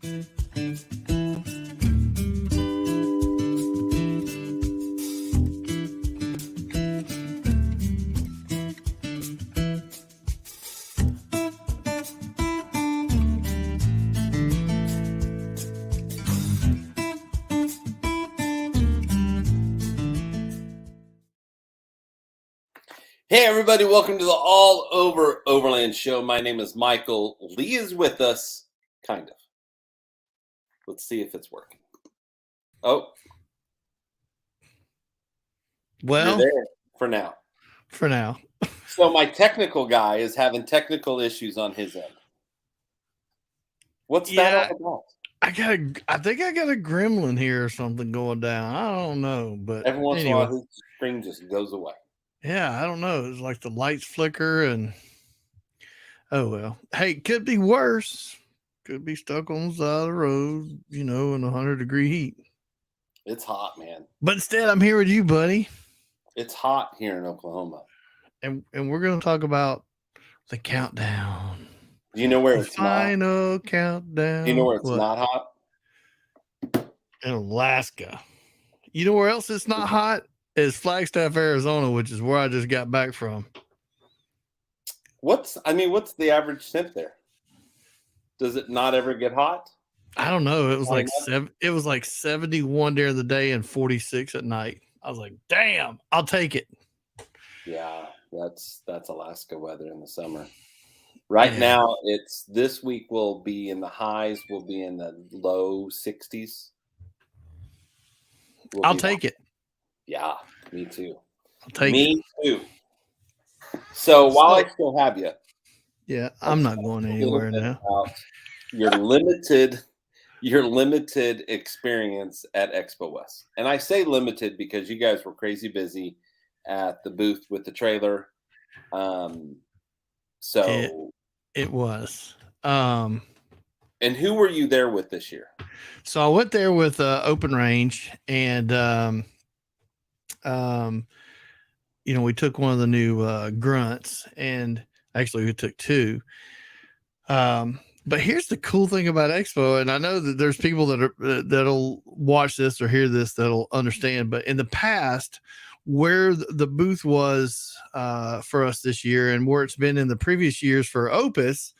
Hey everybody, welcome to the All Over Overland Show. My name is Michael. Lee is with us, kind of. Let's see if it's working. Oh. Well, you're there for now. For now. So my technical guy is having technical issues on his end. What's that all about? I think I got a gremlin here or something going down. I don't know, but every once in a while his screen just goes away. Yeah, I don't know. It's like the lights flicker and oh well. Hey, could be worse. Could be stuck on the side of the road, in 100-degree heat. It's hot, man. But instead, I'm here with you, buddy. It's hot here in Oklahoma. And we're going to talk about the countdown. Do you know where it's final countdown? Do you know where it's not hot? In Alaska. You know where else it's not hot? Is Flagstaff, Arizona, which is where I just got back from. What's the average temp there? Does it not ever get hot? I don't know. It was like 71 during the day and 46 at night. I was like, damn, I'll take it. Yeah, that's Alaska weather in the summer. Right now, this week will be in the highs, will be in the low 60s. I'll take it. Yeah, me too. I'll take it. Me too. So while I still have you. Yeah, I'm not going anywhere now. Your limited experience at Expo West. And I say limited because you guys were crazy busy at the booth with the trailer. So it was. And who were you there with this year? So I went there with Open Range, and we took one of the new grunts, and actually we took two. But here's the cool thing about Expo, and I know that there's people that'll watch this or hear this that'll understand. But in the past, where the booth was for us this year, and where it's been in the previous years for Opus,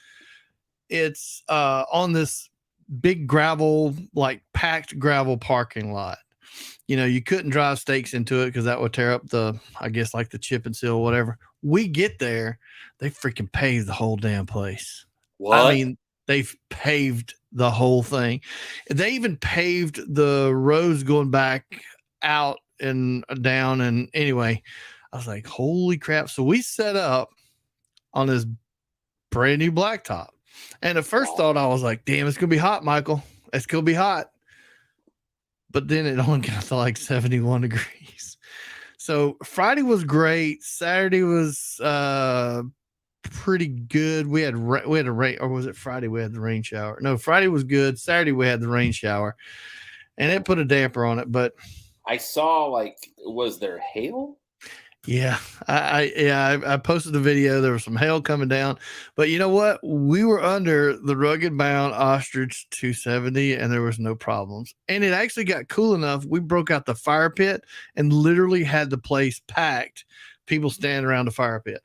it's on this big gravel, like packed gravel parking lot. You couldn't drive stakes into it because that would tear up the chip and seal, whatever. We get there, they freaking paved the whole damn place. What? I mean, they've paved the whole thing. They even paved the roads going back out and down. And anyway, I was like, holy crap. So we set up on this brand new blacktop. And at first thought, I was like, damn, it's going to be hot, Michael. It's going to be hot. But then it only got to like 71 degrees. So Friday was great. Saturday was pretty good. We had a rain, or was it Friday? We had the rain shower. No, Friday was good. Saturday we had the rain shower, and it put a damper on it. But I saw, was there hail? Yeah, I posted the video. There was some hail coming down, but you know what? We were under the Rugged Bound Ostrich 270, and there was no problems. And it actually got cool enough. We broke out the fire pit and literally had the place packed. People standing around the fire pit.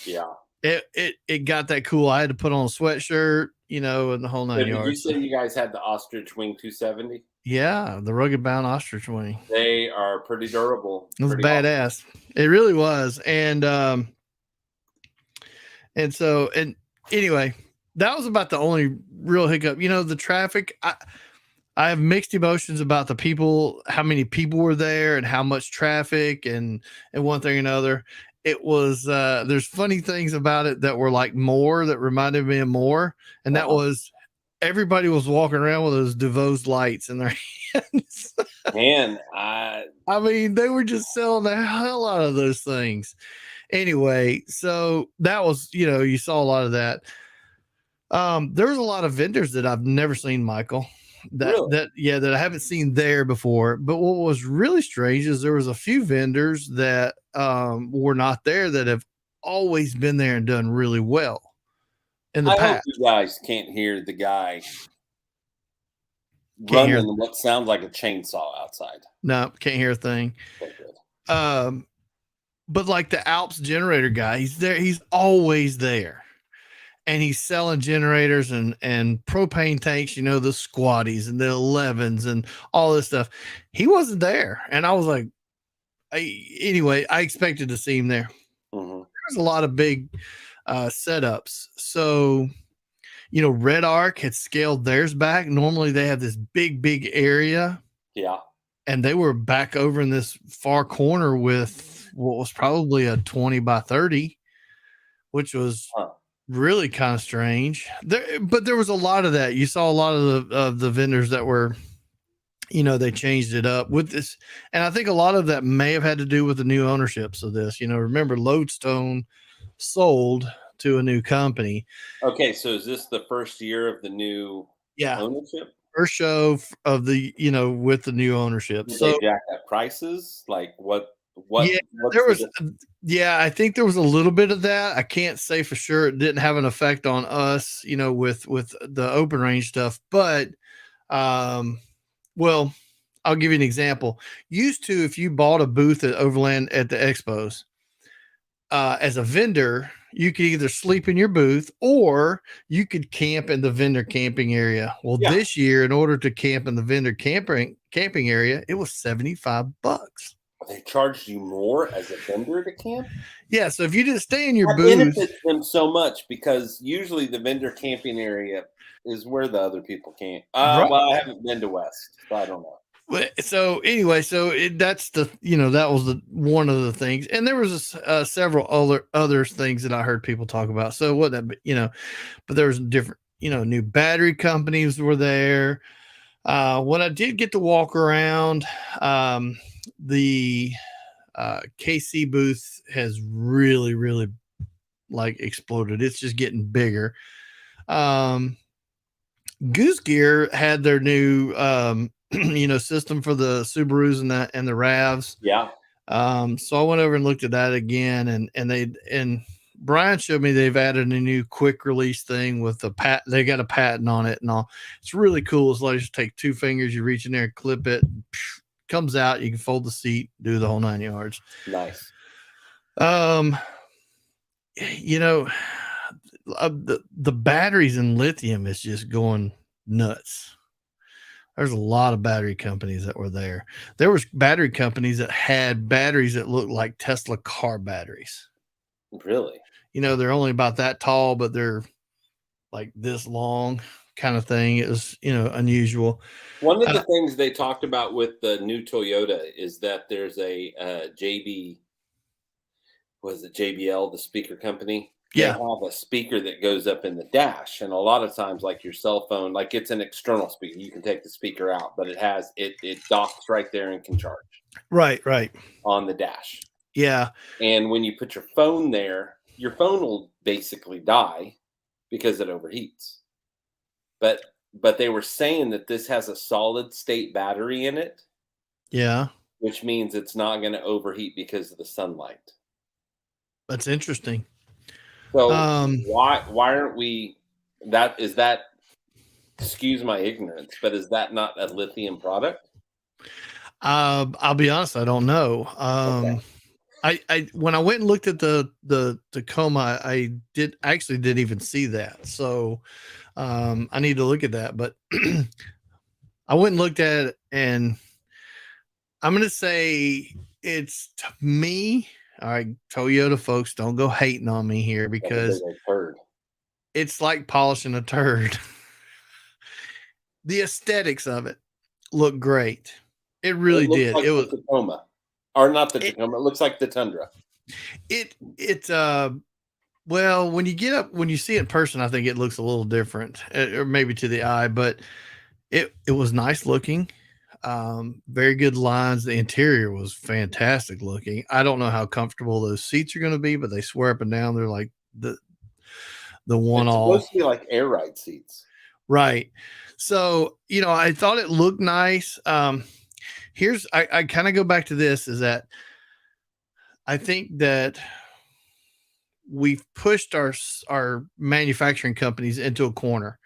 Yeah, it got that cool. I had to put on a sweatshirt, and the whole 9 yards. You say you guys had the Ostrich Wing 270? Yeah, the Rugged Bound Ostrich Wing. They are pretty durable. It was badass. Awesome. It really was. And anyway, that was about the only real hiccup. The traffic, I have mixed emotions about the people, how many people were there and how much traffic and one thing or another. It was, there's funny things about it that were like more, that reminded me of more. And that was, everybody was walking around with those DeVos lights in their hands. Man, I mean, they were just selling the hell out of those things. Anyway, so that was, you saw a lot of that. There was a lot of vendors that I've never seen, Michael, that I haven't seen there before. But what was really strange is there was a few vendors that were not there that have always been there and done really well in the past. Hope you guys can't hear the guy Can't hear. running what sounds like a chainsaw outside. No, can't hear a thing. Okay, good. But like the Alps generator guy, he's there. He's always there, and he's selling generators and propane tanks. You know, the squatties and the 11s and all this stuff. He wasn't there, and I was like, anyway, I expected to see him there. Mm-hmm. There's a lot of big setups. So, you know, Red Arc had scaled theirs back. Normally they have this big area. Yeah. And they were back over in this far corner with what was probably a 20 by 30, which was really kind of strange. But there was a lot of that. You saw a lot of the vendors that were, you know, they changed it up with this. And I think a lot of that may have had to do with the new ownerships of this. You know, remember Lodestone sold to a new company. Okay, so is this the first year of the new ownership? First show of the, you know, with the new ownership. Did so they jack up prices? Like what? Yeah, there was. Yeah, I think there was a little bit of that. I can't say for sure it didn't have an effect on us, you know, with the open range stuff. But, well, I'll give you an example. Used to, if you bought a booth at Overland at the expos, as a vendor, you could either sleep in your booth or you could camp in the vendor camping area. Well, this year, in order to camp in the vendor camping area, it was $75. They charged you more as a vendor to camp? Yeah, so if you just stay in your that booth, benefits them so much because usually the vendor camping area is where the other people camp. Right. Well, I haven't been to West, so I don't know. So anyway, that's the, you know, that was the one of the things, and there was several other things that I heard people talk about. So what that, you know, but there was different, you know, new battery companies were there. When I did get to walk around, the KC booth has really like exploded. It's just getting bigger. Goose Gear had their new you know, system for the Subarus and the Ravs. Yeah. So I went over and looked at that again, and Brian showed me they've added a new quick release thing with they got a patent on it and all. It's really cool. It's like just take two fingers, you reach in there, clip it, comes out, you can fold the seat, do the whole 9 yards. Nice. You know, the batteries in lithium is just going nuts. There's a lot of battery companies that were there. There was battery companies that had batteries that looked like Tesla car batteries. Really? You know, they're only about that tall, but they're like this long kind of thing. It was, you know, unusual. One of the things they talked about with the new Toyota is that there's a JBL, the speaker company? They have a speaker that goes up in the dash, and a lot of times, like your cell phone, like it's an external speaker. You can take the speaker out, but it docks right there and can charge. Right. On the dash. Yeah. And when you put your phone there, your phone will basically die because it overheats. But they were saying that this has a solid state battery in it. Yeah. Which means it's not going to overheat because of the sunlight. That's interesting. So why aren't we? Excuse my ignorance, but is that not a lithium product? I'll be honest, I don't know. Okay. I when I went and looked at the Tacoma, I didn't even see that. So I need to look at that. But I went and looked at it, and I'm gonna say it's, to me. All right, Toyota folks, don't go hating on me here because it's like polishing a turd. The aesthetics of it look great. It really did. Like it was Tacoma, or not the Tacoma. It looks like the Tundra. Well, when you see it in person, I think it looks a little different, or maybe to the eye, but it was nice looking. Very good lines. The interior was fantastic looking. I don't know how comfortable those seats are going to be, but they swear up and down they're like the one all. It's supposed to be like air ride seats. Right. So, you know, I thought it looked nice. I kind of go back to this, is that I think that we've pushed our manufacturing companies into a corner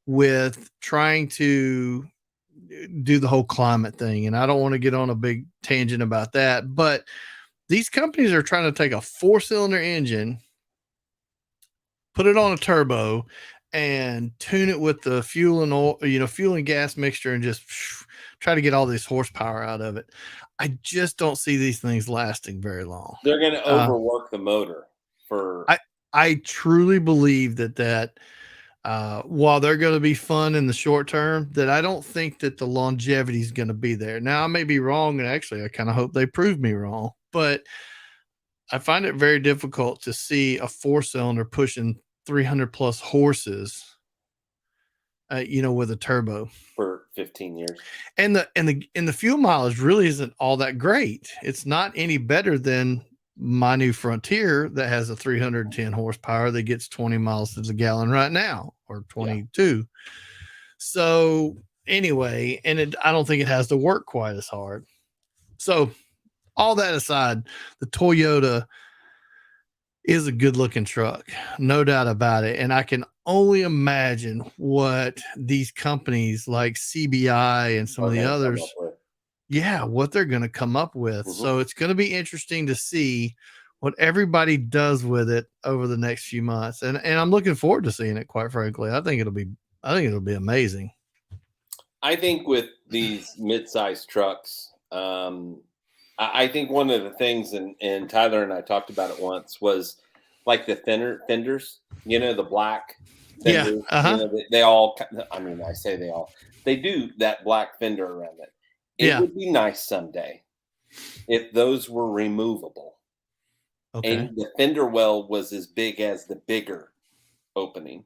with trying to do the whole climate thing. And I don't want to get on a big tangent about that, but these companies are trying to take a 4-cylinder engine, put it on a turbo, and tune it with the fuel and oil, fuel and gas mixture, and just try to get all this horsepower out of it. I just don't see these things lasting very long. They're going to overwork the motor for. I truly believe that while they're going to be fun in the short term, that I don't think that the longevity is going to be there. Now I may be wrong, and actually I kind of hope they prove me wrong, but I find it very difficult to see a 4-cylinder pushing 300 plus horses, with a turbo for 15 years. And the fuel mileage really isn't all that great. It's not any better than my new Frontier that has a 310 horsepower that gets 20 miles to the gallon right now, or 22. Yeah. So anyway, and I don't think it has to work quite as hard. So all that aside, the Toyota is a good looking truck, no doubt about it. And I can only imagine what these companies like CBI and some of the others, what they're going to come up with. Mm-hmm. So it's going to be interesting to see what everybody does with it over the next few months. And I'm looking forward to seeing it, quite frankly. I think it'll be amazing. I think with these mid-sized trucks, I think one of the things, and Tyler and I talked about it once, was like the fenders, the black fenders. Yeah. Uh-huh. They all, I mean, I say they all, they do that black fender around it. It would be nice someday if those were removable. Okay. And the fender well was as big as the bigger opening.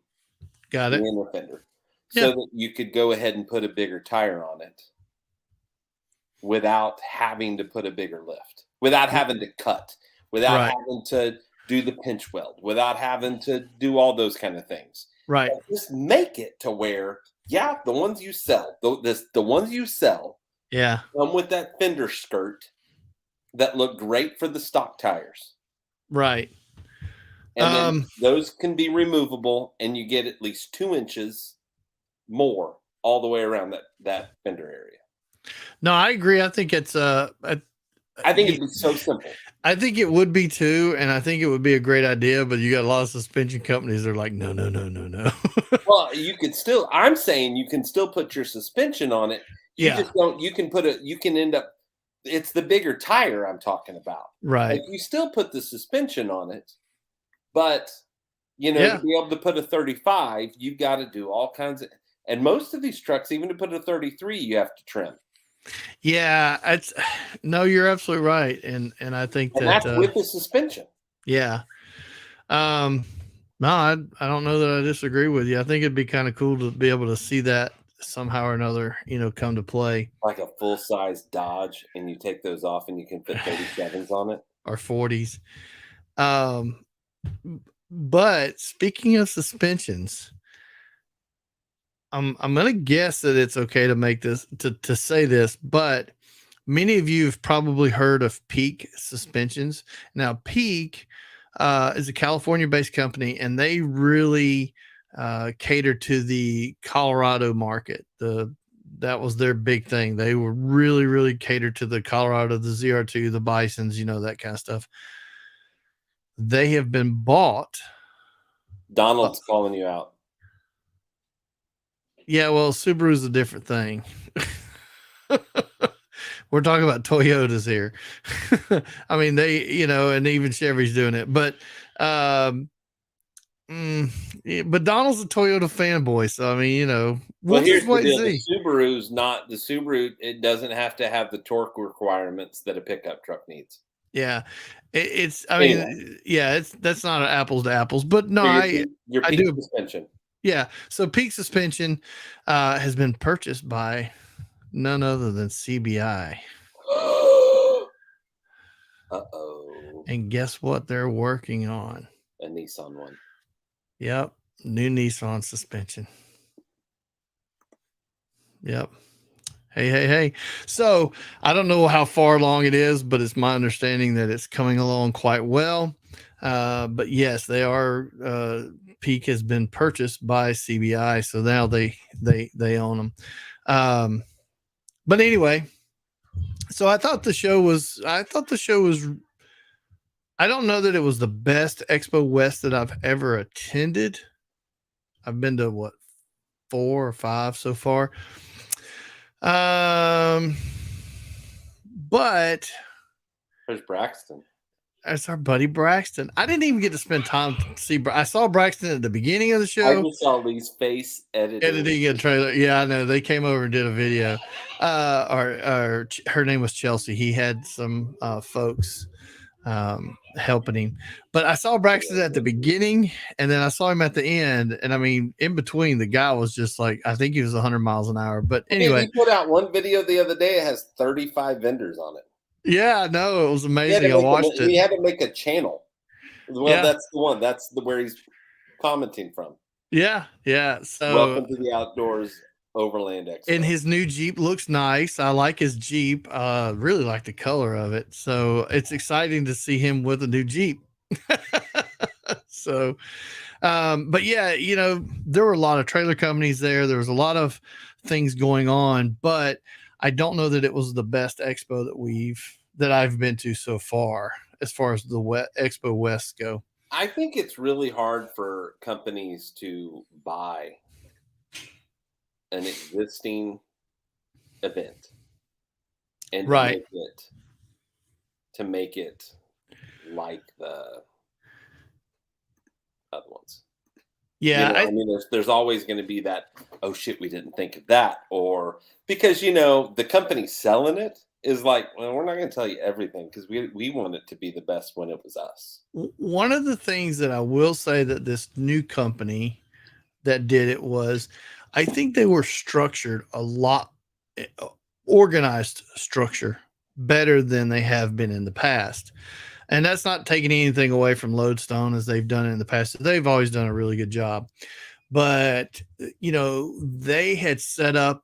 Got it. The inner fender. So that you could go ahead and put a bigger tire on it without having to put a bigger lift, without having to cut, without having to do the pinch weld, without having to do all those kind of things. Right. But just make it to where, the ones you sell, the ones you sell, come with that fender skirt that look great for the stock tires. Right. And then those can be removable, and you get at least 2 inches more all the way around that fender area. No, I agree. I think it's I think it'd be so simple. I think it would be too, and I think it would be a great idea, but you got a lot of suspension companies that are like, no. Well, I'm saying you can still put your suspension on it. You just don't, you can end up, it's the bigger tire I'm talking about. Right. Like, you still put the suspension on it, but to be able to put a 35, you've got to do all kinds of, and most of these trucks, even to put a 33, you have to trim. Yeah, you're absolutely right, and I think that's with the suspension. Yeah. No, I don't know that I disagree with you. I think it'd be kind of cool to be able to see that somehow or another, come to play. Like a full-size Dodge, and you take those off, and you can fit 37s on it, or 40s. But speaking of suspensions, I'm going to guess that it's okay to make this to say this, but many of you have probably heard of Peak Suspensions. Now, Peak is a California-based company, and they really cater to the Colorado market. That was their big thing. They were really, really catered to the Colorado, the ZR2, the Bisons, that kind of stuff. They have been bought. Donald's calling you out. Yeah, well, Subaru's a different thing. We're talking about Toyotas here. I mean, they, and even Chevy's doing it, but Donald's a Toyota fanboy, so I mean, we'll here's the deal. The Subaru's not the Subaru. It doesn't have to have the torque requirements that a pickup truck needs. Yeah, that's not an apples to apples, but no, I do suspension. Yeah, so Peak Suspension has been purchased by none other than CBI. Uh-oh. And guess what they're working on? A Nissan one. Yep, new Nissan suspension. Yep. Hey. So I don't know how far along it is, but it's my understanding that it's coming along quite well. But yes, they are. Peak has been purchased by CBI, so now they own them. But anyway, so I thought the show was. I don't know that it was the best Expo West that I've ever attended. I've been to what, 4 or 5 so far. But There's Braxton. that's our buddy Braxton. I didn't even get to spend time to see. I saw Braxton at the beginning of the I show. just saw Lee's face Editing a trailer. Yeah, I know. They came over and did a video. Or her name was Chelsea. He had some folks helping him. But I saw Braxton at the beginning, and then I saw him at the end. And I mean, in between, the guy was just like, I think he was 100 miles an hour. But anyway, he put out one video the other day. It has 35 vendors on it. Yeah, no, it was amazing. I watched it. He had to make a channel. Well, Yeah. That's the one. That's where he's commenting from. Yeah, yeah. So welcome to the Outdoors Overland Expo. And his new Jeep looks nice. I like his Jeep. Really like the color of it. So it's exciting to see him with a new Jeep. So, but yeah, you know, there were a lot of trailer companies there. There was a lot of things going on, but I don't know that it was the best expo that I've been to so far, as far as the Expo West go. I think it's really hard for companies to buy an existing event and to make it like the other ones. Yeah, you know, I mean, there's always going to be that, oh shit, we didn't think of that, or because the company selling it is like, well, we're not going to tell you everything because we want it to be the best when it was us. One of the things that I will say that this new company that did it was, I think they were structured a lot, organized structure better than they have been in the past. And that's not taking anything away from Lodestone as they've done it in the past. They've always done a really good job. But, they had set up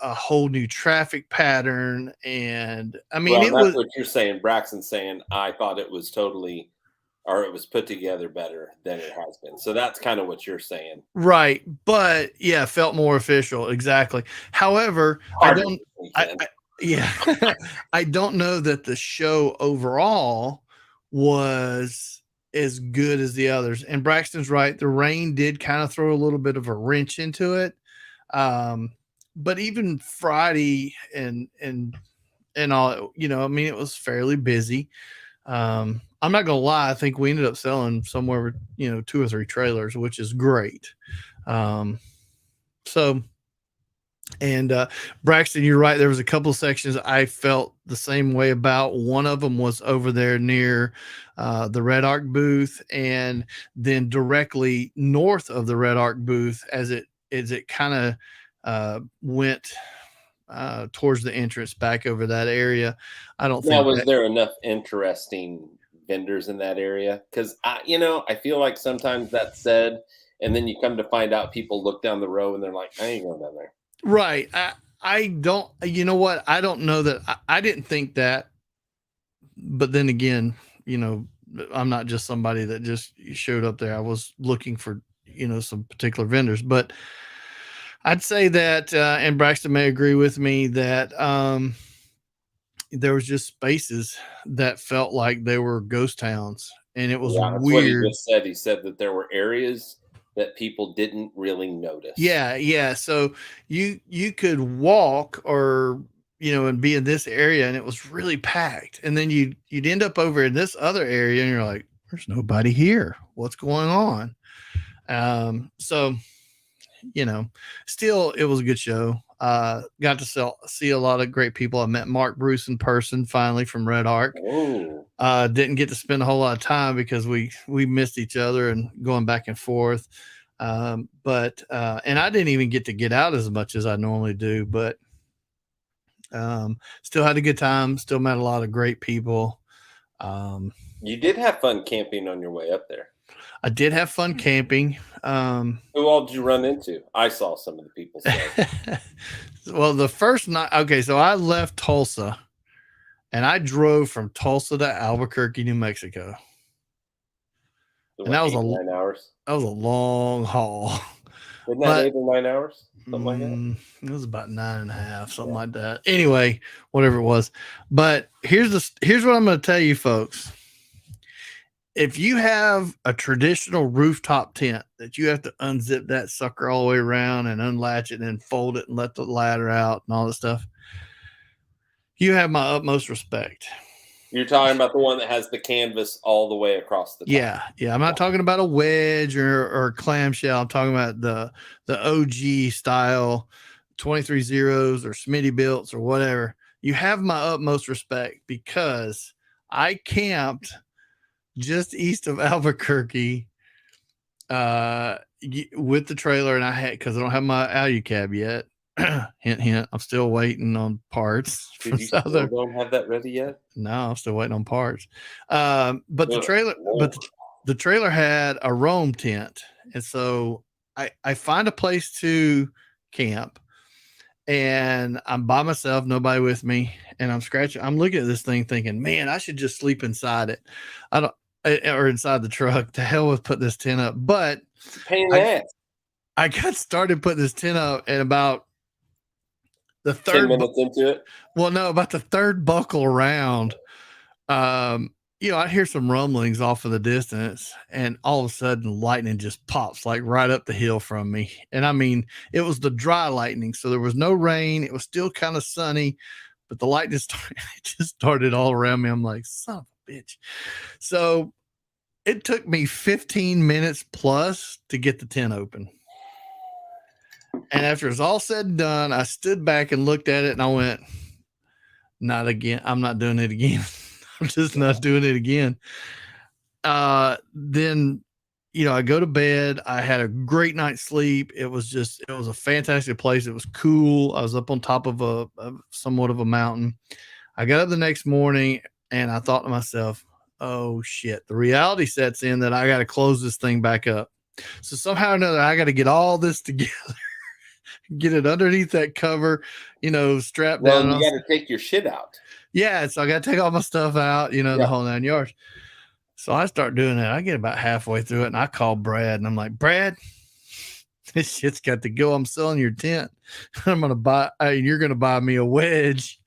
a whole new traffic pattern. And I mean, that's what you're saying. Braxton's saying, I thought it was totally, or it was put together better than it has been. So that's kind of what you're saying. Right. But yeah, felt more official. Exactly. However, I don't know that the show overall was as good as the others. And Braxton's right. The rain did kind of throw a little bit of a wrench into it. But even Friday and all, I mean, it was fairly busy. I'm not gonna lie, I think we ended up selling somewhere, 2 or 3 trailers, which is great. Braxton, you're right. There was a couple of sections I felt the same way about. One of them was over there near the Red Arc booth, and then directly north of the Red Arc booth as it kind of went towards the entrance back over that area. I don't think. Was there enough interesting vendors in that area? Because I feel like sometimes that's said, and then you come to find out people look down the road and they're like, I ain't going down there. Right. I don't, you know what? I don't know that I didn't think that, but then again, I'm not just somebody that just showed up there. I was looking for, some particular vendors, but I'd say that, and Braxton may agree with me that, there was just spaces that felt like they were ghost towns, and it was weird. What he just said. He said that there were areas that people didn't really notice. Yeah. So you could walk or, and be in this area and it was really packed. And then you'd end up over in this other area and you're like, there's nobody here. What's going on? So, still it was a good show. Got to see a lot of great people. I met Mark Bruce in person finally from Red Arc. Didn't get to spend a whole lot of time because we missed each other and going back and forth. But and I didn't even get to get out as much as I normally do, but still had a good time. Still met a lot of great people. You did have fun camping on your way up there. I did have fun camping. Who all did you run into? I saw some of the people say. Well, the first night, okay, so I left Tulsa and I drove from Tulsa to Albuquerque, New Mexico. So and that was 9 hours. That was a long haul. Isn't that But 8 or 9 hours? Something like that. it was about 9.5, something like that. Anyway, whatever it was. But here's what I'm going to tell you, folks. If you have a traditional rooftop tent that you have to unzip that sucker all the way around and unlatch it and then fold it and let the ladder out and all this stuff, you have my utmost respect. You're talking about the one that has the canvas all the way across the top. Yeah. I'm not talking about a wedge or clamshell. I'm talking about the OG style 23 zeros or Smitty builts or whatever. You have my utmost respect because I camped just east of Albuquerque with the trailer, and I had, because I don't have my Alucab yet. Hint, hint. I'm still waiting on parts. Did you still don't have that ready yet? No, I'm still waiting on parts. But the trailer had a Roam tent, and so I find a place to camp, and I'm by myself, nobody with me, and I'm looking at this thing thinking, man, I should just sleep inside it. I don't or inside the truck. To hell with putting this tent up. But I got started putting this tent up at about the 10 minutes into it. Well, no, about the third buckle around. I hear some rumblings off in the distance, and all of a sudden lightning just pops like right up the hill from me. And I mean, it was the dry lightning, so there was no rain. It was still kind of sunny, but the lightning just started all around me. I'm like, son of a bitch. So it took me 15 minutes plus to get the tent open. And after it's all said and done, I stood back and looked at it and I went, not again. I'm not doing it again. I'm just not doing it again. Then, I go to bed. I had a great night's sleep. It was a fantastic place. It was cool. I was up on top of somewhat of a mountain. I got up the next morning and I thought to myself, oh shit, the reality sets in that I got to close this thing back up. So somehow or another, I got to get all this together, get it underneath that cover, strapped down. Well, you got to take your shit out. Yeah. So I got to take all my stuff out, the whole 9 yards. So I start doing that. I get about halfway through it and I call Brad and I'm like, Brad, this shit's got to go. I'm selling your tent. I'm going to buy, you're going to buy me a wedge.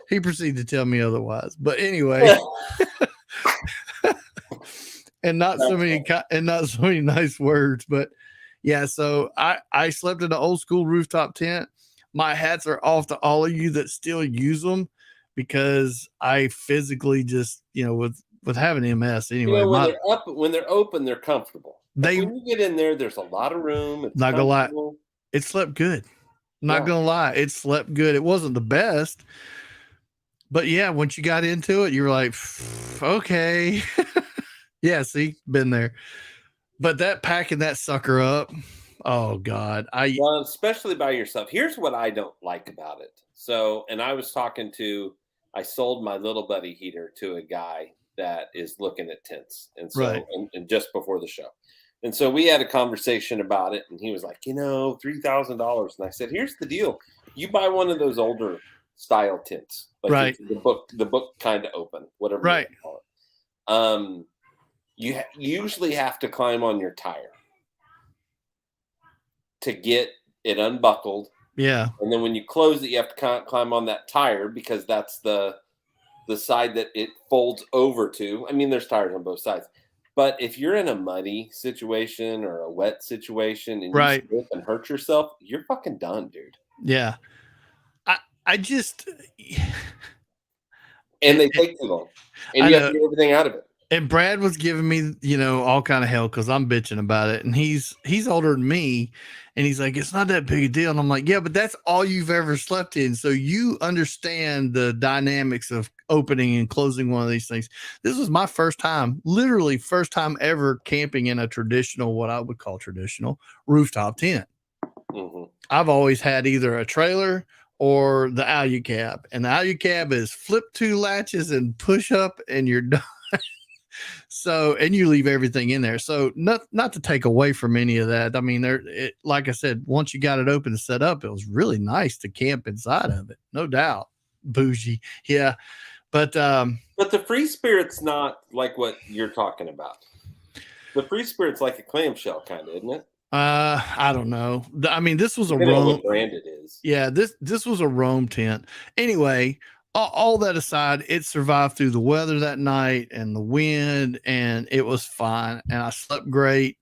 He proceeded to tell me otherwise, but anyway, and not so many nice words, but yeah. So I slept in an old school rooftop tent. My hats are off to all of you that still use them, because I physically just, with having MS anyway. When they're open, they're comfortable. When you get in there, there's a lot of room. It's not gonna lie, it slept good. Not gonna lie, it slept good. It wasn't the best, but yeah, once you got into it, you were like, okay. Yeah, see, been there. But that packing that sucker up, oh God. Especially by yourself. Here's what I don't like about it. So, and I sold my little buddy heater to a guy that is looking at tents. And so, right. and just before the show. And so we had a conversation about it, and he was like, $3,000. And I said, here's the deal. You buy one of those older style tents, like right. the book kind of open, whatever right. you call it. You usually have to climb on your tire to get it unbuckled. Yeah. And then when you close it, you have to climb on that tire, because that's the side that it folds over to. I mean, there's tires on both sides. But if you're in a muddy situation or a wet situation and you slip and hurt yourself, you're fucking done, dude. Yeah. I just... And they take too long. And you have to get everything out of it. And Brad was giving me, all kind of hell because I'm bitching about it. And he's older than me. And he's like, it's not that big a deal. And I'm like, yeah, but that's all you've ever slept in. So you understand the dynamics of opening and closing one of these things. This was my literally first time ever camping in a traditional, what I would call traditional rooftop tent. Mm-hmm. I've always had either a trailer or the Alucab. And the Alucab is flip 2 latches and push up and you're done. So, and you leave everything in there. So not to take away from any of that. I mean, like I said, once you got it open and set up, it was really nice to camp inside of it. No doubt. Bougie. Yeah. But the Free Spirit's not like what you're talking about. The Free Spirit's like a clamshell kind of, isn't it? I don't know. I mean, this was a Depending on Rome. what brand it is. Yeah, this was a Rome tent. Anyway, all that aside, it survived through the weather that night and the wind, and it was fine. And I slept great.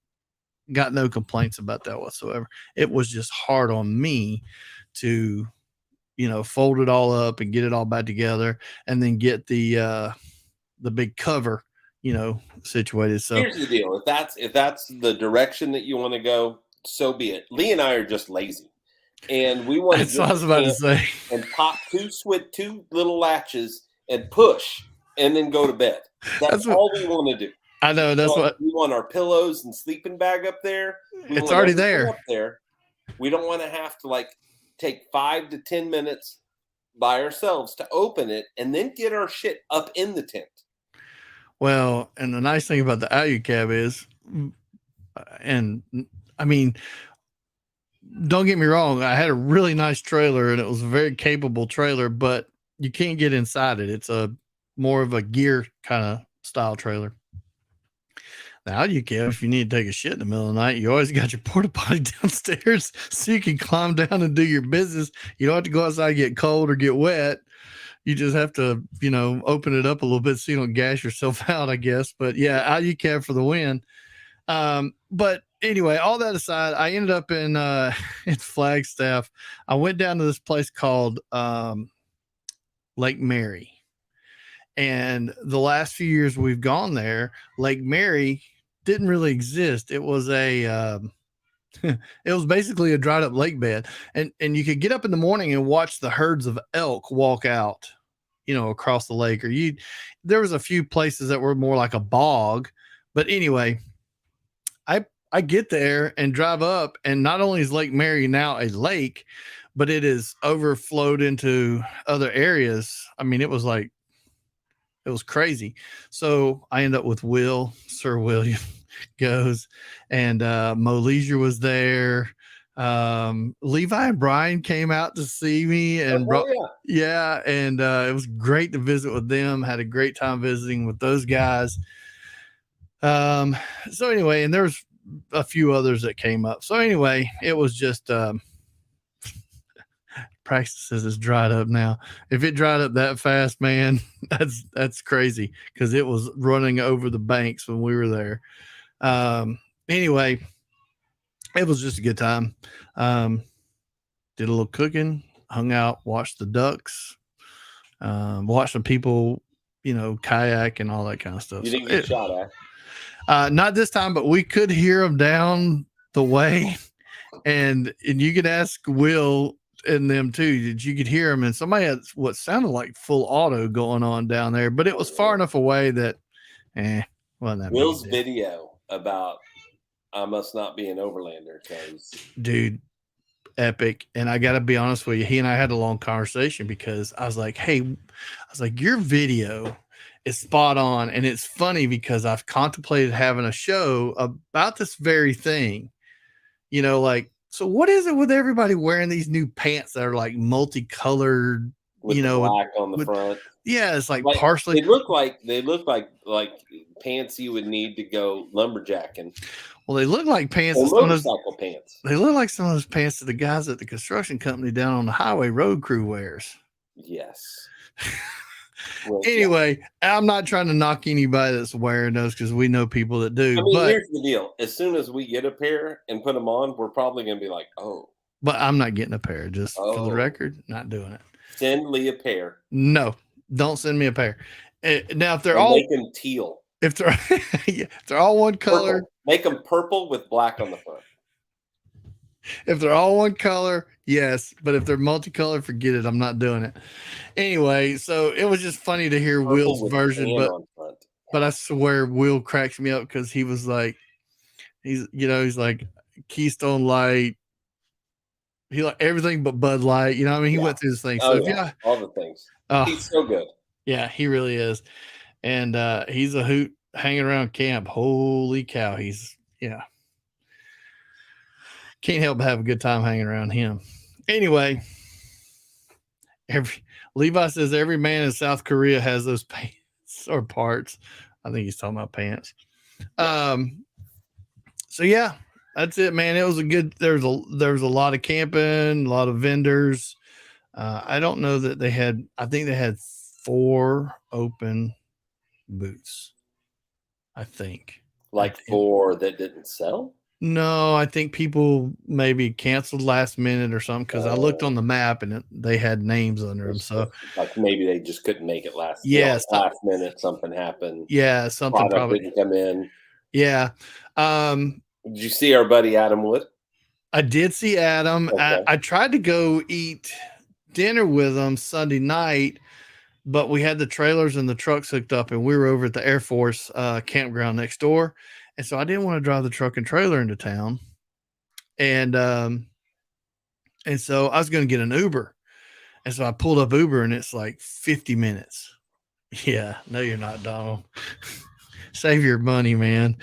Got no complaints about that whatsoever. It was just hard on me to, fold it all up and get it all back together, and then get the big cover, situated. So Here's the deal: if that's the direction that you want to go, so be it. Lee and I are just lazy, and we want to that's get what I was the about to tent say. and pop two little latches and push, and then go to bed. That's That's what all we want to do. I know. That's what We want our pillows and sleeping bag up there. We it's want already everything there. up there. We don't want to have to like take 5 to 10 minutes by ourselves to open it and then get our shit up in the tent. Well, and the nice thing about the Alucab is, and I mean, don't get me wrong, I had a really nice trailer and it was a very capable trailer, but you can't get inside it. It's a more of a gear kind of style trailer. Now you can, if you need to take a shit in the middle of the night, you always got your porta potty downstairs so you can climb down and do your business. You don't have to go outside and get cold or get wet. You just have to, open it up a little bit so you don't gas yourself out, I guess. But yeah, Alucab for the win. But anyway, all that aside, I ended up in in Flagstaff. I went down to this place called Lake Mary. And the last few years we've gone there, Lake Mary didn't really exist. It was it was basically a dried up lake bed. And you could get up in the morning and watch the herds of elk walk out, across the lake. There was a few places that were more like a bog. But anyway, I get there and drive up, and not only is Lake Mary now a lake, but it is overflowed into other areas. I mean, it was crazy. So I end up with Sir William goes, and Mo Leisure was there. Levi and Brian came out to see me and yeah, and it was great to visit with them. Had a great time visiting with those guys. So anyway, and there was a few others that came up. So anyway, it was just practices is dried up now. If it dried up that fast, man, that's crazy because it was running over the banks when we were there. Anyway, it was just a good time. Did a little cooking, hung out, watched the ducks, watched some people, kayak and all that kind of stuff. You didn't get shot at? Not this time, but we could hear them down the way, and you could ask Will and them too. Did you could hear them? And somebody had what sounded like full auto going on down there, but it was far enough away that, wasn't that Will's video about I must not be an overlander, because dude, epic. And I got to be honest with you, he and I had a long conversation because I was like, your video is spot on. And it's funny because I've contemplated having a show about this very thing, so what is it with everybody wearing these new pants that are like multicolored, with the black on the front? Yeah, it's like partially. They look like pants you would need to go lumberjacking. Well, they look like pants. Or motorcycle pants. They look like some of those pants that the guys at the construction company down on the highway road crew wears. Yes. Well, anyway, yeah. I'm not trying to knock anybody that's wearing those because we know people that do. I mean, here's the deal. As soon as we get a pair and put them on, we're probably going to be like, oh. But I'm not getting a pair, just for the record, not doing it. Send Lee a pair. No, don't send me a pair. Now, if they're make them teal. If they're all one color. Purple. Make them purple with black on the front. If they're all one color, yes. But if they're multicolored, forget it. I'm not doing it. Anyway, so it was just funny to hear Will's version, but I swear Will cracks me up because he was like, he's like Keystone Light. He like everything but Bud Light. He went through this thing. So all the things. He's so good. Yeah, he really is. And he's a hoot hanging around camp. Holy cow. Can't help but have a good time hanging around him. Anyway, Levi says every man in South Korea has those pants or parts. I think he's talking about pants. So yeah, That's it, man. It was a good. There's a lot of camping, a lot of vendors. I don't know that they had. I think they had 4 open booths. I think. Like 4 that didn't sell. No, I think people maybe canceled last minute or something because I looked on the map and they had names under them. So like maybe they just couldn't make it last. yeah, Last minute something happened. Yeah, something Product probably. didn't come in. Yeah. Did you see our buddy Adam Wood? I did see Adam. Okay. I tried to go eat dinner with him Sunday night, but we had the trailers and the trucks hooked up, and we were over at the Air Force campground next door, and so I didn't want to drive the truck and trailer into town, and so I was going to get an Uber, and so I pulled up Uber, and it's like 50 minutes. Yeah, no, you're not, Donald. Save your money, man.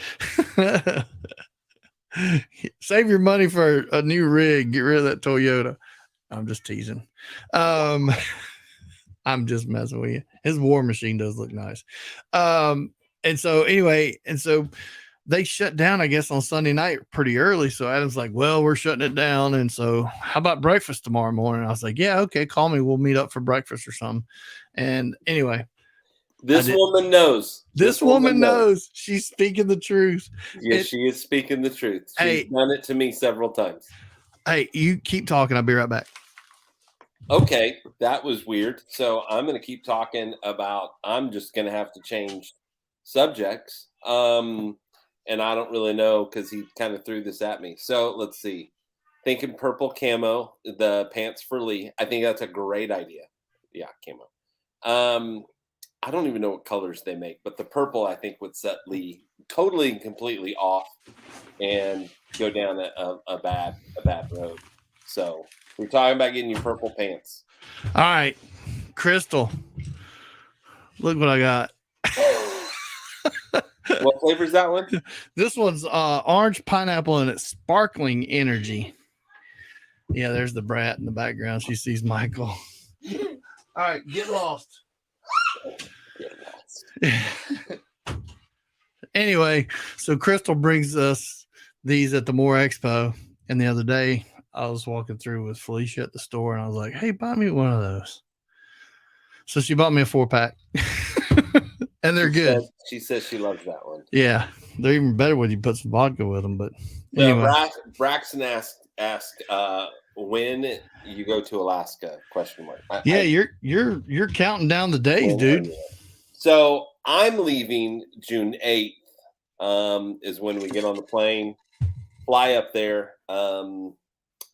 Save your money for a new rig. Get rid of that Toyota. I'm just teasing. I'm just messing with you. His war machine does look nice. And so anyway, they shut down, I guess, on Sunday night pretty early. So Adam's like, well, we're shutting it down. And so how about breakfast tomorrow morning? I was like, yeah, okay, call me. We'll meet up for breakfast or something. And anyway, this woman knows. This woman knows. She's speaking the truth. Yes, she is speaking the truth. She's done it to me several times. Hey, you keep talking. I'll be right back. Okay, that was weird. So I'm going to keep talking about. I'm just going to have to change subjects. And I don't really know because he kind of threw this at me. So let's see. Thinking purple camo, the pants for Lee. I think that's a great idea. Yeah, camo. I don't even know what colors they make, but the purple I think would set Lee totally and completely off and go down a bad road. So we're talking about getting you purple pants. All right, Crystal. Look what I got. What flavor is that one? This one's orange pineapple and it's sparkling energy. Yeah, there's the brat in the background. She sees Michael. All right, get lost. Anyway, so Crystal brings us these at the Moore Expo, and the other day I was walking through with Felicia at the store, and I was like, "Hey, buy me one of those." So she bought me a 4-pack, and they're good. She says she loves that one. Yeah, they're even better when you put some vodka with them. But anyway, Braxton asked when you go to Alaska? Question mark. You're counting down the days, dude. So I'm leaving June 8th. Is when we get on the plane, fly up there.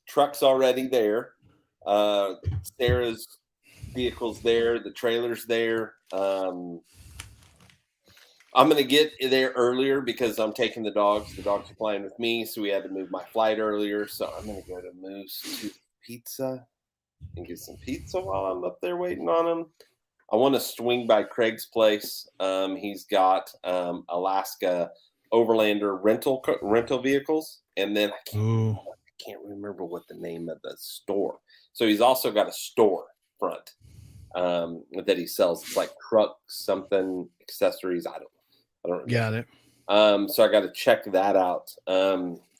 Truck's already there. Sarah's vehicle's there. The trailer's there. I'm going to get there earlier because I'm taking the dogs. The dogs are flying with me, so we had to move my flight earlier. So I'm going to go to Moose to Pizza and get some pizza while I'm up there waiting on them. I want to swing by Craig's place. He's got Alaska Overlander rental vehicles, and then I can't remember what the name of the store. So he's also got a store front that he sells. It's like truck something accessories. I don't remember. Got it. So I got to check that out.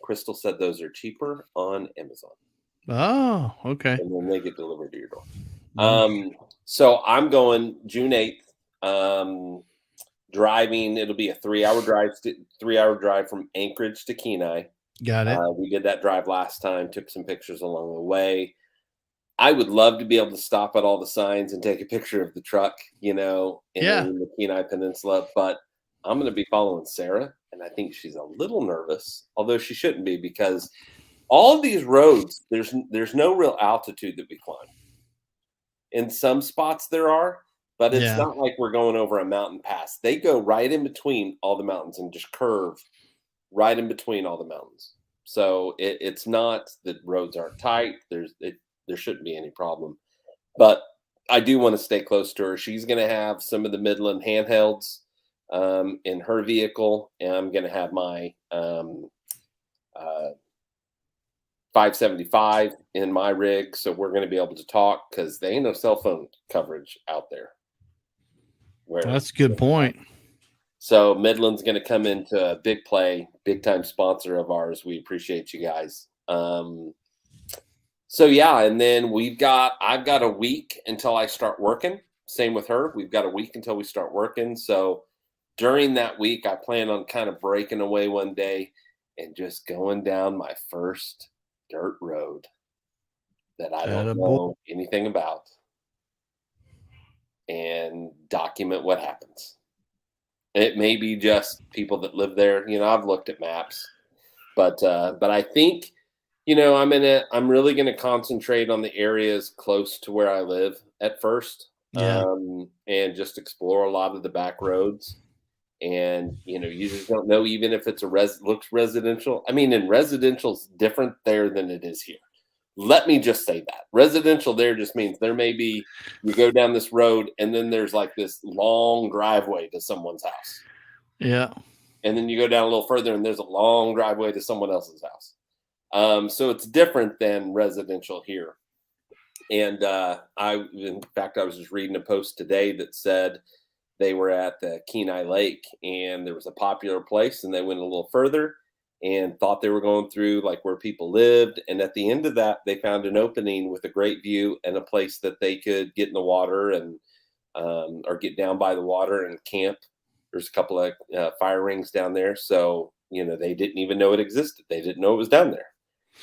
Crystal said those are cheaper on Amazon. Oh, okay. And then they get delivered to your door. So I'm going June 8th. Driving, it'll be a 3-hour drive from Anchorage to Kenai. Got it. We did that drive last time, took some pictures along the way. I would love to be able to stop at all the signs and take a picture of the truck, in the Kenai Peninsula, but I'm going to be following Sarah, and I think she's a little nervous, although she shouldn't be, because all of these roads, there's no real altitude that we climb. In some spots there are, but it's not like we're going over a mountain pass. They go right in between all the mountains and just curve right in between all the mountains. So it's not that roads aren't tight. There shouldn't be any problem. But I do want to stay close to her. She's going to have some of the Midland handhelds in her vehicle, and I'm going to have my 575 in my rig, so we're going to be able to talk because there ain't no cell phone coverage out there. That's a good point. So Midland's going to come into a big play, big time sponsor of ours. We appreciate you guys. So yeah, and then I've got a week until I start working. Same with her. We've got a week until we start working. So during that week, I plan on kind of breaking away one day and just going down my first dirt road that I don't Attaboy. know anything about and document what happens. It may be just people that live there. I've looked at maps, but I think, I'm really gonna concentrate on the areas close to where I live at first, Yeah. and just explore a lot of the back roads. And you just don't know, even if it's looks residential. I mean, in residential's different there than it is here. Let me just say that residential there just means there may be, you go down this road and then there's like this long driveway to someone's house. Yeah. And then you go down a little further and there's a long driveway to someone else's house. So it's different than residential here. And in fact, I was just reading a post today that said they were at the Kenai Lake and there was a popular place, and they went a little further and thought they were going through like where people lived. And at the end of that, they found an opening with a great view and a place that they could get in the water and or get down by the water and camp. There's a couple of fire rings down there. So, they didn't even know it existed. They didn't know it was down there.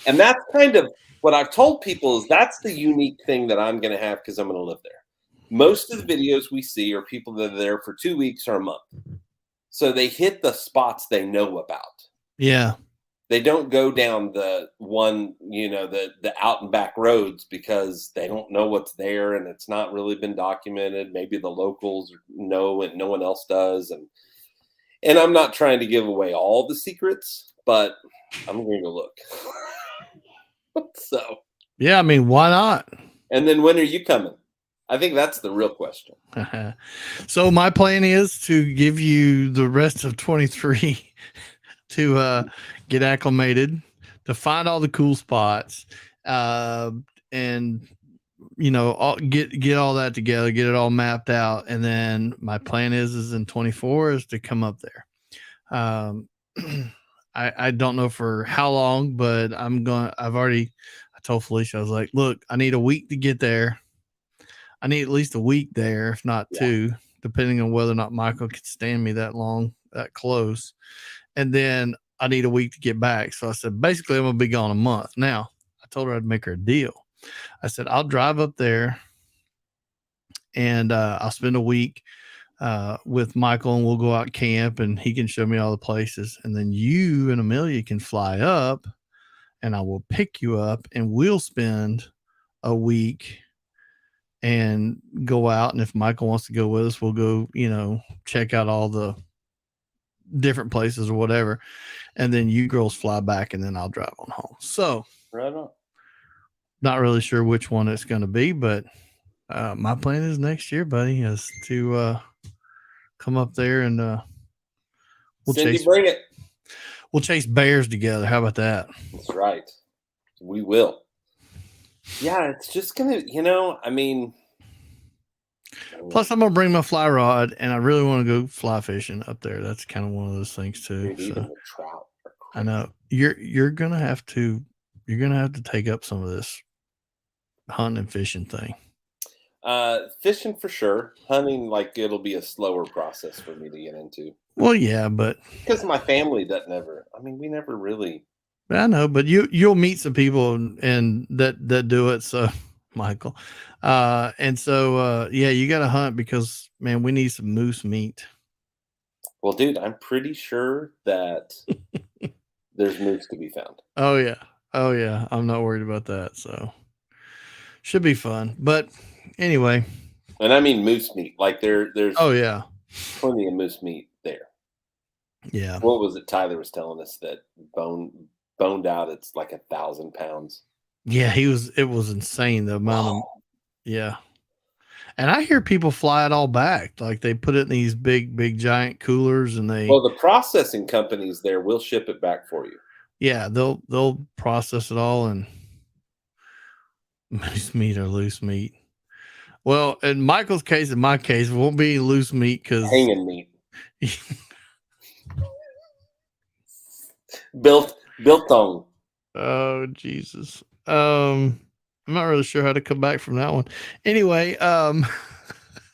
And that's kind of what I've told people, is that's the unique thing that I'm going to have because I'm going to live there. Most of the videos we see are people that are there for 2 weeks or a month. So they hit the spots they know about. Yeah. They don't go down the one, the out and back roads because they don't know what's there and it's not really been documented. Maybe the locals know and no one else does. And I'm not trying to give away all the secrets, but I'm going to go look. So. Yeah, I mean, why not? And then when are you coming? I think that's the real question. So my plan is to give you the rest of 23 to get acclimated, to find all the cool spots, and get all that together, get it all mapped out, and then my plan is in 24 is to come up there. I don't know for how long, but I told Felicia, I was like, look, I need a week to get there. I need at least a week there, if not two, depending on whether or not Michael can stand me that long, that close. And then I need a week to get back. So I said, basically, I'm going to be gone a month. Now, I told her I'd make her a deal. I said, I'll drive up there and I'll spend a week with Michael, and we'll go out camp and he can show me all the places. And then you and Amelia can fly up and I will pick you up and we'll spend a week and go out. And if Michael wants to go with us, we'll go, check out all the different places or whatever. And then you girls fly back and then I'll drive on home. So right on. Not really sure which one it's going to be, but my plan is next year, buddy, is to come up there and bring it. We'll chase bears together. How about that? That's right. We will. Yeah, it's just gonna, I mean. Plus, I'm gonna bring my fly rod, and I really want to go fly fishing up there. That's kind of one of those things too. Dude, even the trout. I know you're gonna have to take up some of this hunting and fishing thing. Fishing for sure. Hunting, like, it'll be a slower process for me to get into. Well, yeah, but because my family doesn't ever. I mean, we never really. I know, but you'll meet some people and that do it. So, Michael, and so yeah, you got to hunt because, man, we need some moose meat. Well, dude, I'm pretty sure that there's moose to be found. Oh yeah, I'm not worried about that. So, should be fun. But anyway, and I mean moose meat. Like there's oh yeah, plenty of moose meat there. Yeah. What was it? Tyler was telling us that boned out. It's like 1,000 pounds. Yeah, it was insane the amount of. Yeah. And I hear people fly it all back. Like they put it in these big giant coolers and well, the processing companies there will ship it back for you. Yeah, they'll process it all, and moose meat or loose meat. Well, in Michael's case, in my case, it won't be loose meat because hanging meat. Biltong. Oh Jesus. I'm not really sure how to come back from that one. Anyway,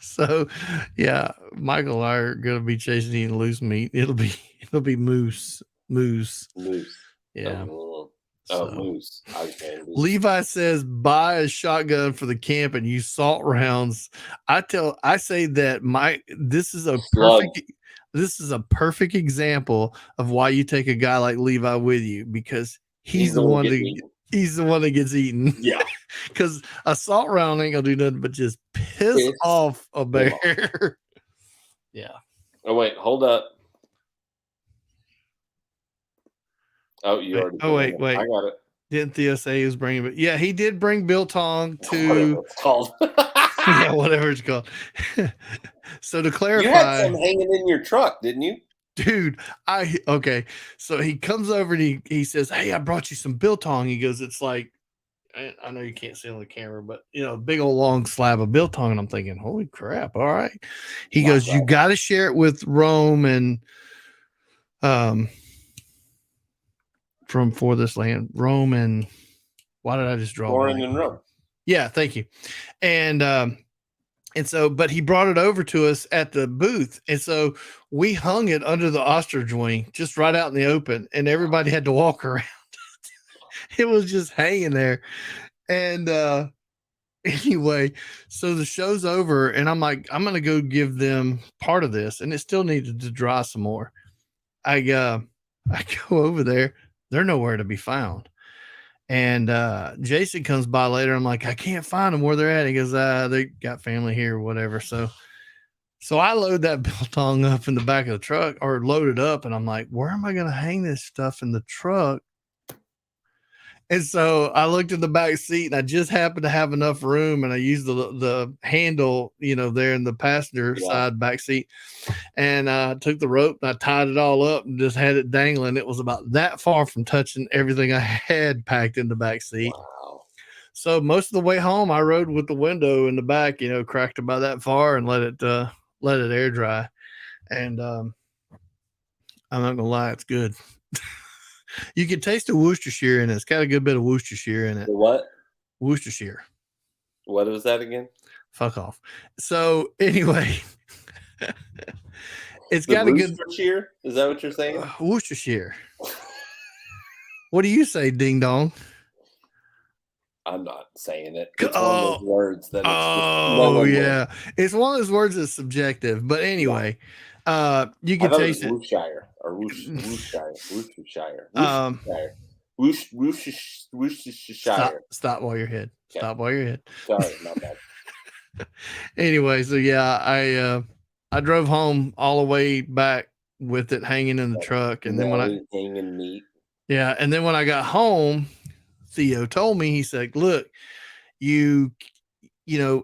so yeah, Michael and I are gonna be chasing eating loose meat. It'll be moose. Moose. Yeah. Moose. I was saying moose. Levi says buy a shotgun for the camp and use salt rounds. I say that this is a perfect example of why you take a guy like Levi with you, because he's the one that gets eaten. Yeah. Because a salt round ain't gonna do nothing but just piss off a bear. Yeah. Oh wait, hold up. Oh, you already. Oh wait. I got it. Didn't Theo say he was bringing it? Yeah, he did bring biltong to whatever it's called. Yeah, whatever it's called. So to clarify, you had some hanging in your truck, didn't you? Dude, okay. So he comes over and he says, "Hey, I brought you some biltong." He goes, "It's like, I know you can't see on the camera, but a big old long slab of biltong." And I'm thinking, "Holy crap! All right." He goes, "You got to share it with Rome and from For This Land, Rome and why did I just draw? Warren and Rome. Yeah, thank you. And so, but he brought it over to us at the booth. And so we hung it under the ostrich wing, just right out in the open, and everybody had to walk around. It was just hanging there. And anyway, so the show's over, and I'm like, I'm gonna go give them part of this, and it still needed to dry some more. I go over there, they're nowhere to be found. And Jason comes by later. I'm like, I can't find them where they're at. He goes, they got family here or whatever. So I load that biltong up in the back of the truck, or load it up, and I'm like, where am I going to hang this stuff in the truck? And so I looked in the back seat, and I just happened to have enough room, and I used the handle, there in the passenger side back seat, and I took the rope and I tied it all up and just had it dangling. It was about that far from touching everything I had packed in the back seat. Wow. So most of the way home, I rode with the window in the back, cracked about that far, and let it air dry. And I'm not gonna lie, it's good. You can taste the Worcestershire in it. It's got a good bit of Worcestershire in it. The what? Worcestershire. What was that again? Fuck off. So anyway, it's got a good Worcestershire. Is that what you're saying? Worcestershire. What do you say, ding dong? I'm not saying it. It's one of those words that yeah. It's one of those words that's subjective. But anyway, you can taste it. Worcestershire or Worcestershire. Worcestershire. Stop while you're ahead. Okay. Stop while you're ahead. Sorry, not bad. Anyway, so yeah, I drove home all the way back with it hanging in the truck, and then hanging meat. Yeah, and then when I got home, Theo told me, he said, "Look, you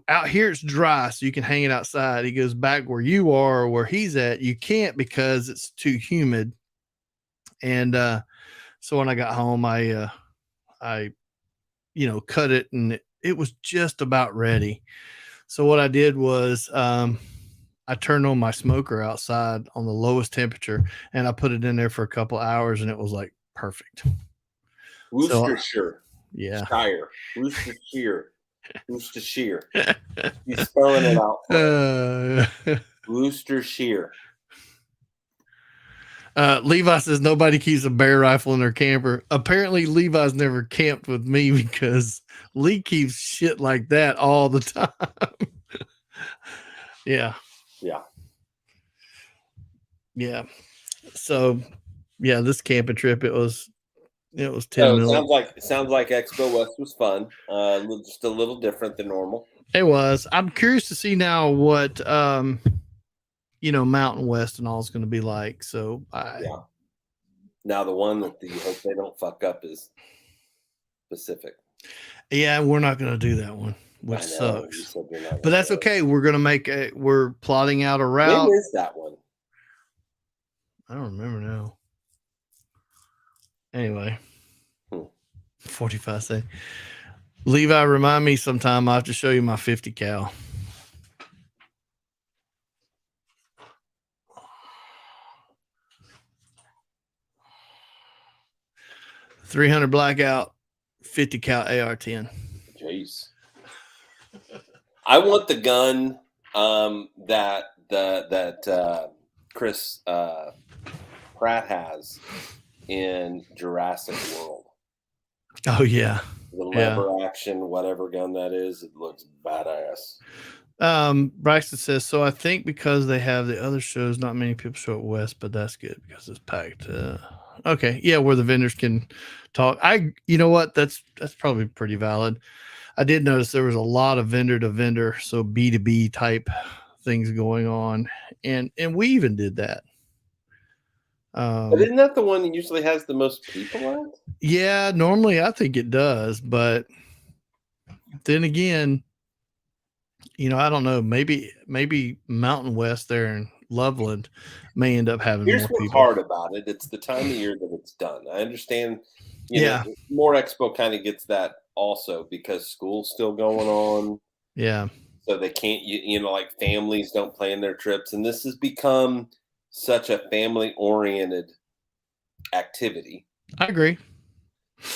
out here it's dry, so you can hang it outside." He goes, "Back where you are or where he's at, you can't because it's too humid." And so when I got home, I cut it, and it was just about ready. So what I did was I turned on my smoker outside on the lowest temperature, and I put it in there for a couple of hours, and it was like perfect. Worcestershire. Yeah. Shire. Worcestershire. Worcestershire. He's spelling it out. Worcestershire. Levi says nobody keeps a bear rifle in their camper. Apparently, Levi's never camped with me because Lee keeps shit like that all the time. Yeah. So, yeah, this camping trip, it was 10 minutes. Sounds like Expo West was fun. Just a little different than normal. It was. I'm curious to see now what Mountain West and all is going to be like. So Now the one that you hope they don't fuck up is Pacific. Yeah, we're not going to do that one, which sucks. But that's okay. We're plotting out a route. When is that one? I don't remember now. Anyway, 45 seconds. Levi, remind me sometime. I have to show you my 50 cal. 300 blackout, 50 cal AR-10. Jeez. I want the gun that Chris Pratt has in Jurassic World. Oh yeah, The lever action, whatever gun that is, it looks badass. Braxton says, so I think because they have the other shows, not many people show at West, but that's good because it's packed. Okay, yeah, where the vendors can talk. You know what? That's probably pretty valid. I did notice there was a lot of vendor to vendor, so B2B type things going on, and we even did that. But isn't that the one that usually has the most people at? Yeah, normally I think it does, but then again, you know, I don't know. Maybe Mountain West there in Loveland may end up having Here's more what's people. hard about it. It's the time of year that it's done. I understand, Yeah. more Expo kind of gets that also because school's still going on. Yeah. So they can't, like families don't plan their trips. And this has become such a family oriented activity. I agree.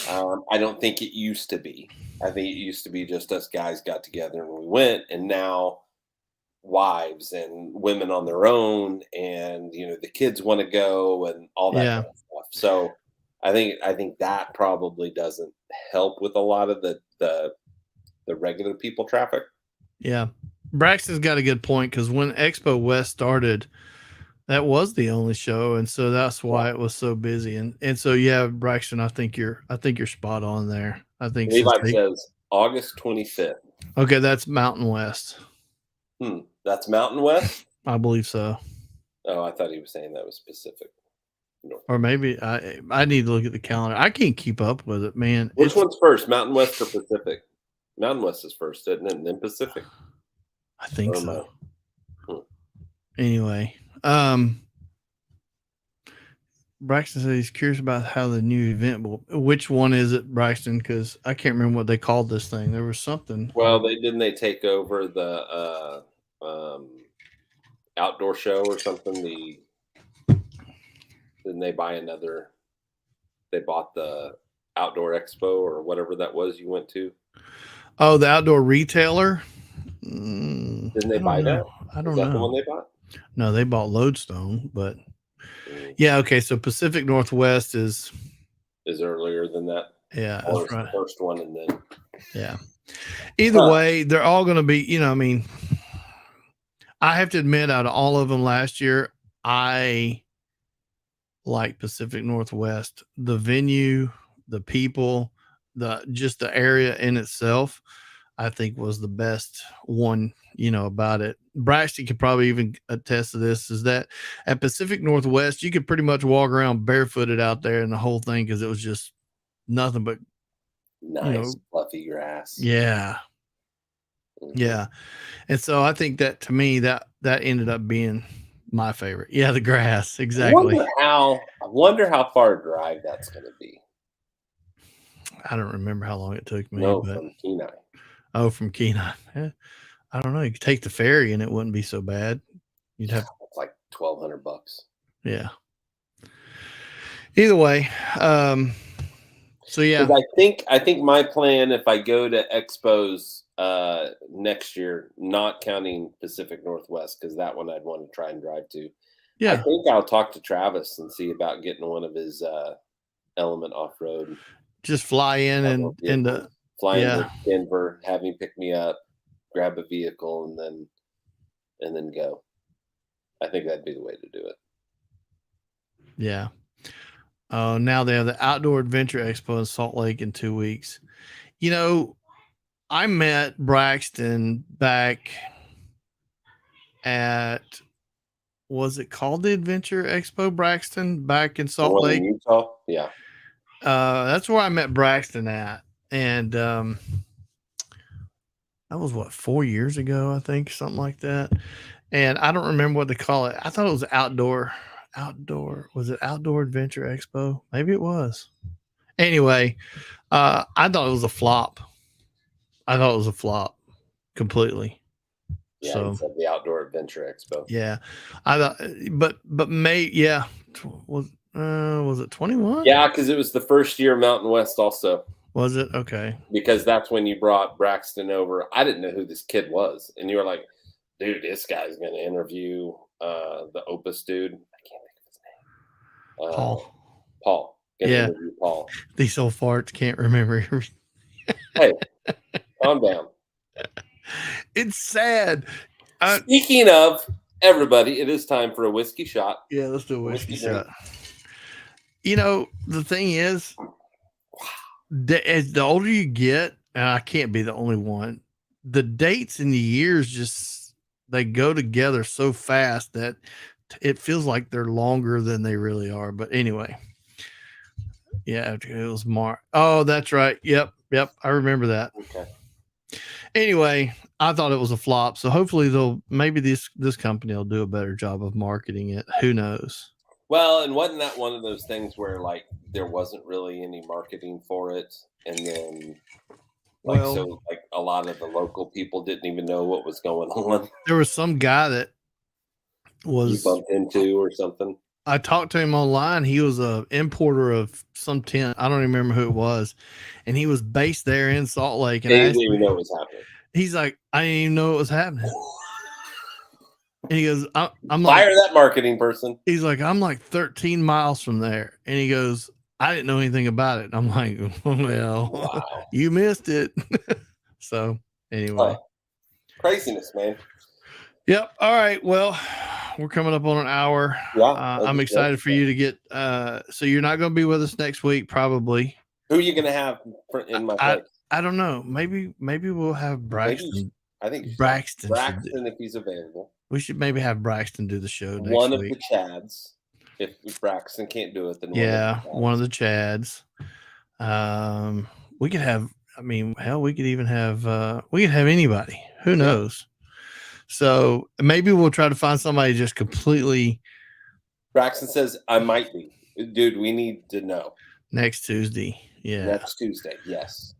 I don't think it used to be. I think it used to be just us guys got together and we went. And now wives and women on their own and the kids want to go and all that kind of stuff. So I think that probably doesn't help with a lot of the regular people traffic. Yeah. Braxton's got a good point because when Expo West started, that was the only show, and so that's why it was so busy. And so yeah, Braxton, I think you're spot on there. I think Levi says August 25th. Okay, that's Mountain West. That's Mountain West? I believe so. Oh, I thought he was saying that was Pacific. Or maybe I need to look at the calendar. I can't keep up with it, man. Which one's first, Mountain West or Pacific? Mountain West is first, isn't it? And then Pacific. I think so. Anyway, Braxton said he's curious about how the new event will. Which one is it, Braxton? Because I can't remember what they called this thing. There was something. Well, they take over the outdoor show or something. Then they buy another. They bought the outdoor expo or whatever that was you went to. Oh, the outdoor retailer. Didn't they buy that? I don't know. Is that the one they bought? No, they bought Lodestone, but yeah, okay. So Pacific Northwest is earlier than that. Yeah, that's right. The first one, and then Either way, they're all going to be. I mean, I have to admit, out of all of them last year, I like Pacific Northwest. The venue, the people, just the area in itself, I think was the best one, about it. Braxton could probably even attest to this, is that at Pacific Northwest, you could pretty much walk around barefooted out there in the whole thing because it was just nothing but nice fluffy grass. Yeah. Mm-hmm. Yeah. And so I think that, to me, that ended up being my favorite. Yeah, the grass. Exactly. I wonder how far a drive that's going to be. I don't remember how long it took me. From Kenai. Oh, from Kenai. I don't know. You could take the ferry and it wouldn't be so bad. You'd have it's like $1,200. Yeah. Either way, so yeah. I think my plan, if I go to Expos next year, not counting Pacific Northwest, because that one I'd want to try and drive to. Yeah. I think I'll talk to Travis and see about getting one of his Element off-road. Just fly in and fly into Denver, have him pick me up, grab a vehicle, and then go. I think that'd be the way to do it. Yeah. Now they have the Outdoor Adventure Expo in Salt Lake in 2 weeks. I met Braxton back at, was it called the Adventure Expo, Braxton, back in Salt Lake? In Utah? Yeah. That's where I met Braxton at. And that was 4 years ago, I think, something like that. And I don't remember what they call it. I thought it was outdoor. Was it Outdoor Adventure Expo? Maybe it was. Anyway, I thought it was a flop. Completely. Yeah, so said the Outdoor Adventure Expo. Yeah, I thought, but Was it 21? Yeah, because it was the first year Mountain West also. Was it? Okay. Because that's when you brought Braxton over. I didn't know who this kid was, and you were like, "Dude, this guy's going to interview the Opus dude." I can't think of his name. Paul. Paul. Going to Yeah. interview Paul. These old farts can't remember. Hey, calm down. It's sad. Speaking of everybody, it is time for a whiskey shot. Yeah, let's do a whiskey drink. shot. You know, the thing is, as the older you get, and I can't be the only one, the dates and the years just they go together so fast that it feels like they're longer than they really are. But anyway, yeah, it was March. Oh, that's right. Yep, I remember that. Okay. Anyway, I thought it was a flop, so hopefully maybe this company will do a better job of marketing it. Who knows? Well, and wasn't that one of those things where like there wasn't really any marketing for it, and then so a lot of the local people didn't even know what was going on. There was some guy that You bumped into or something. I talked to him online. He was a importer of some tent. I don't remember who it was, and he was based there in Salt Lake. And They didn't even know what was happening. He's like, I didn't even know what was happening. And he goes, I'm like, fire that marketing person. He's like, I'm like 13 miles from there. And he goes, I didn't know anything about it. I'm like, well, wow. You missed it. So anyway. Craziness, man. Yep. All right. Well, we're coming up on an hour. Yeah. I'm excited for you to get, so you're not going to be with us next week, probably. Who are you going to have in my place? I don't know. Maybe we'll have Braxton. I think Braxton if he's available. We should maybe have Braxton do the show next one of week. the Chads. If Braxton can't do it, then one of the Chads. We could have. I mean, hell, we could even have. We could have anybody. Who knows? So maybe we'll try to find somebody just completely. Braxton says, "I might be, dude. We need to know next Tuesday." Yeah, next Tuesday. Yes.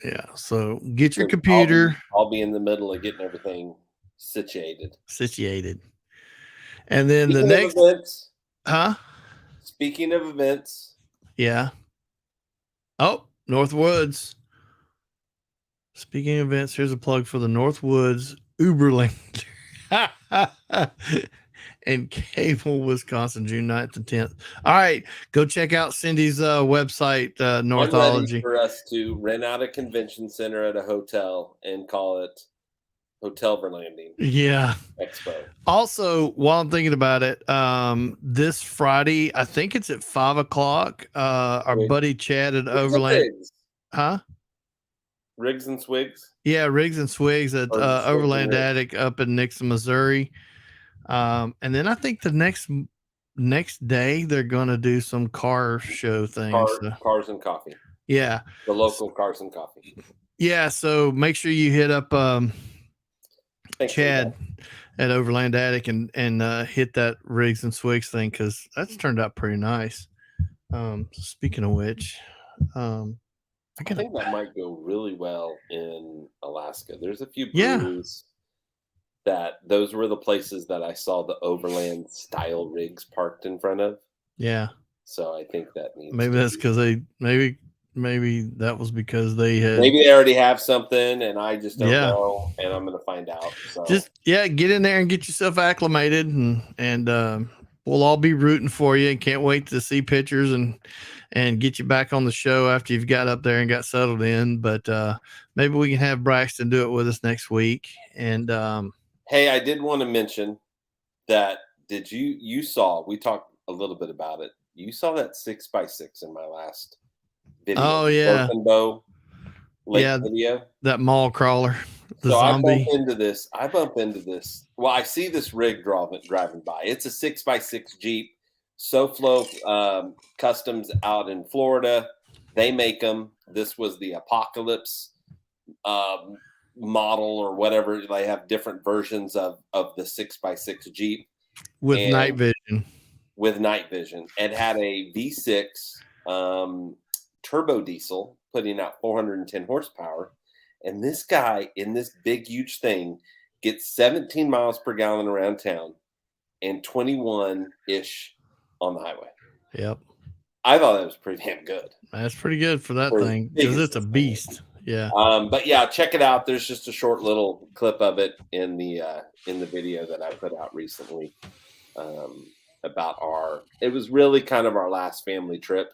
Yeah. So get your computer. I'll be in the middle of getting everything situated. And then Speaking the next events, Speaking of events. Yeah. Oh, Northwoods. Speaking of events, here's a plug for the Northwoods Uberland in Cable, Wisconsin, June 9th and 10th. All right. Go check out Cindy's website, Northology. For us to rent out a convention center at a hotel and call it Hotel Verlanding. Yeah. Expo. Also, while I'm thinking about it, this Friday, I think it's at 5:00. Our buddy Chad at Overland. Riggs and Swigs? Yeah, Riggs and Swigs at Overland Attic up in Nixon, Missouri. And then I think the next day they're going to do some car show thing. Cars and coffee. Yeah. The local Cars and Coffee. Yeah, so make sure you hit up Chad at Overland Attic and hit that Riggs and Swigs thing, because that's turned out pretty nice. Speaking of which, I think that might go really well in Alaska. There's a few breweries that those were the places that I saw the Overland style rigs parked in front of. Yeah. So I think that needs maybe that's because maybe that was because they had already have something and I just don't know, and I'm gonna find out. So just get in there and get yourself acclimated, and we'll all be rooting for you and can't wait to see pictures and get you back on the show after you've got up there and got settled in. But maybe we can have Braxton do it with us next week. And hey, I did want to mention that you saw, we talked a little bit about it. You saw that 6x6 in my last video. Oh yeah. Video. That mall crawler. So zombie. I bump into this. Well, I see this rig driving by. It's a 6x6 Jeep. SoFlo Customs out in Florida. They make them. This was the Apocalypse model or whatever. They have different versions of the 6x6 Jeep with night vision. It had a V6 turbo diesel putting out 410 horsepower. And this guy in this big, huge thing gets 17 miles per gallon around town and 21-ish on the highway. Yep. I thought that was pretty damn good. That's pretty good for that For as thing big because as it's a this thing is. beast. Yeah. But yeah, check it out. There's just a short little clip of it in the video that I put out recently, um, about it was really kind of our last family trip,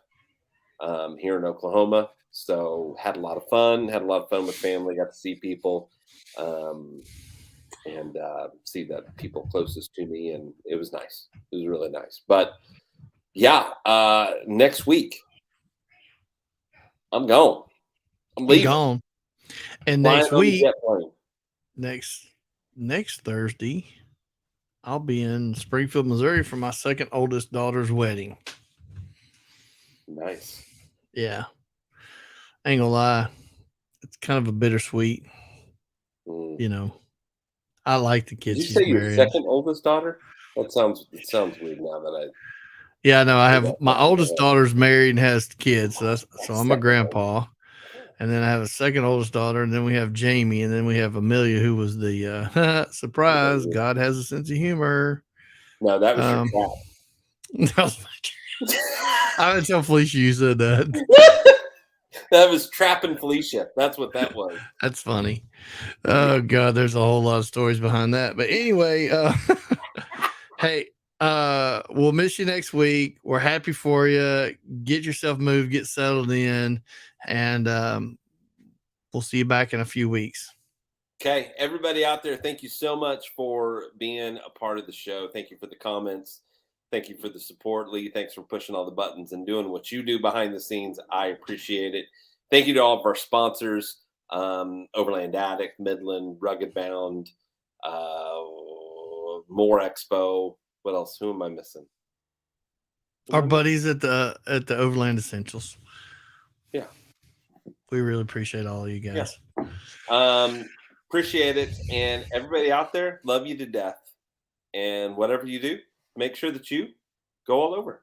here in Oklahoma. So had a lot of fun, with family, got to see people, um, and see the people closest to me, and it was nice. It was really nice. But yeah, next week I'm going. I'm You leaving. gone. And Flying next on the week, jet plane. next next Thursday, I'll be in Springfield, Missouri for my second oldest daughter's wedding. Nice. Yeah. Ain't gonna lie. It's kind of a bittersweet. Mm. You know, I like the Did kid you she's say your marrying. second oldest daughter? It sounds weird now that I Yeah, no, I hear have that my top of my oldest head. daughter's married and has kids. So I'm a Second oldest. grandpa. And then I have a second oldest daughter, and then we have Jamie, and then we have Amelia, who was the surprise. God has a sense of humor. No, that was your Um, trap. I would tell Felicia you said that. That was trapping Felicia. That's what that was. That's funny. Yeah. Oh God, there's a whole lot of stories behind that. But anyway, hey, we'll miss you next week. We're happy for you. Get yourself moved, get settled in, and we'll see you back in a few weeks. Okay, everybody out there, thank you so much for being a part of the show. Thank you for the comments. Thank you for the support, Lee. Thanks for pushing all the buttons and doing what you do behind the scenes. I appreciate it. Thank you to all of our sponsors, Overland Addict, Midland, Rugged Bound, uh, More Expo. What else? Who am I missing? Our buddies at the Overland Essentials. Yeah. We really appreciate all of you guys. Yeah. Appreciate it. And everybody out there, love you to death. And whatever you do, make sure that you go all over.